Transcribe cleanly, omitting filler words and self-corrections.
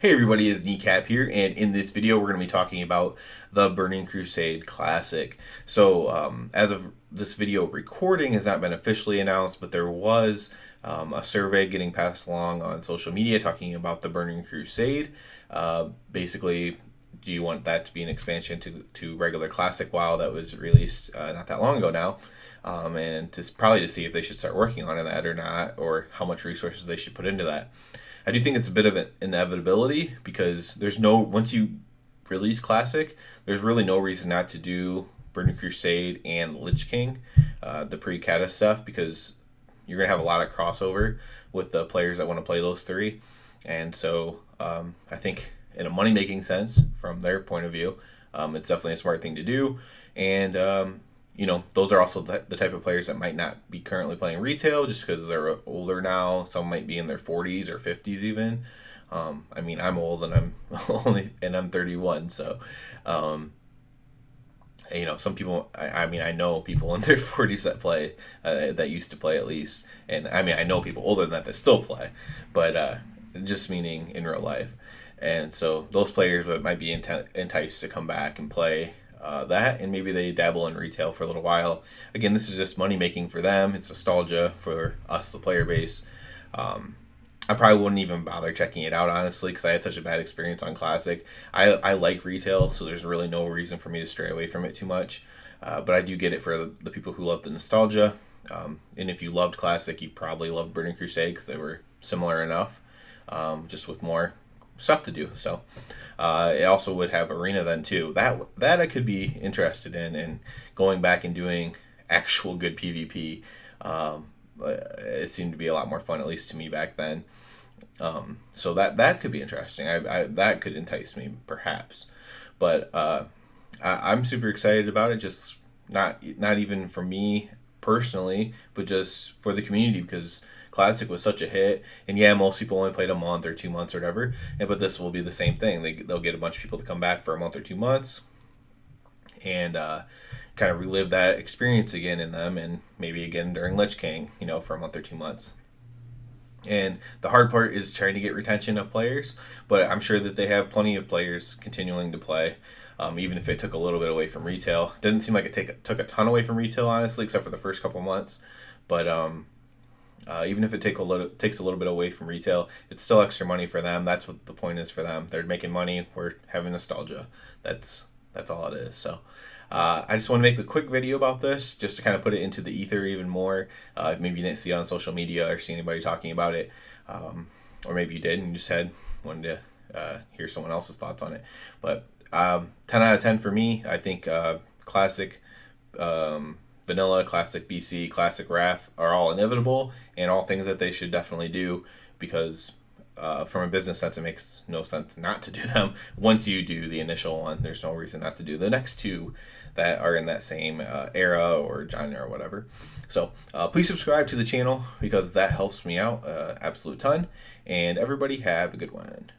Hey everybody, it's Kneecap here, and in this video we're going to be talking about the Burning Crusade Classic. As of this video recording has not been officially announced, but there was a survey getting passed along on social media talking about the Burning Crusade. Basically, do you want that to be an expansion to regular Classic WoW that was released not that long ago now? And probably to see if they should start working on that or not, or how much resources they should put into that. I do think it's a bit of an inevitability because once you release Classic, there's really no reason not to do Burning Crusade and Lich King, the pre-Kata stuff, because you're going to have a lot of crossover with the players that want to play those three. And so I think in a money-making sense, from their point of view, it's definitely a smart thing to do. And those are also the type of players that might not be currently playing retail just because they're older now. Some might be in their 40s or 50s even. I'm old and I'm 31, so some people. I know people in their 40s that play, that used to play at least, and I know people older than that still play, but just meaning in real life. And so those players might be enticed to come back and play that, and maybe they dabble in retail for a little while. Again, this is just money making for them. It's nostalgia for us, the player base. I probably wouldn't even bother checking it out, honestly, because I had such a bad experience on Classic. I like retail, so there's really no reason for me to stray away from it too much. But I do get it for the people who love the nostalgia. And if you loved Classic, you probably loved Burning Crusade because they were similar enough, just with more stuff to do. So it also would have arena then too. That I could be interested in, and going back and doing actual good PvP. It seemed to be a lot more fun, at least to me back then. So that could be interesting. That could entice me perhaps, but I'm super excited about it. Just not even for me personally, but just for the community, because Classic was such a hit, and yeah, most people only played a month or 2 months or whatever. But this will be the same thing. They'll get a bunch of people to come back for a month or 2 months, and kind of relive that experience again in them, and maybe again during Lich King, for a month or 2 months. And the hard part is trying to get retention of players, but I'm sure that they have plenty of players continuing to play, even if it took a little bit away from retail. Doesn't seem like it took a ton away from retail, honestly, except for the first couple months. But even if it takes a little bit away from retail, it's still extra money for them. That's what the point is for them. They're making money. We're having nostalgia. That's all it is. So I just want to make a quick video about this, just to kind of put it into the ether even more. Maybe you didn't see it on social media or see anybody talking about it, or maybe you did and you just wanted to hear someone else's thoughts on it. But 10 out of 10 for me. I think Classic Vanilla, Classic BC, Classic Wrath are all inevitable and all things that they should definitely do, because from a business sense, it makes no sense not to do them. Once you do the initial one, there's no reason not to do the next two that are in that same era or genre or whatever. So please subscribe to the channel because that helps me out absolute ton. And everybody have a good one.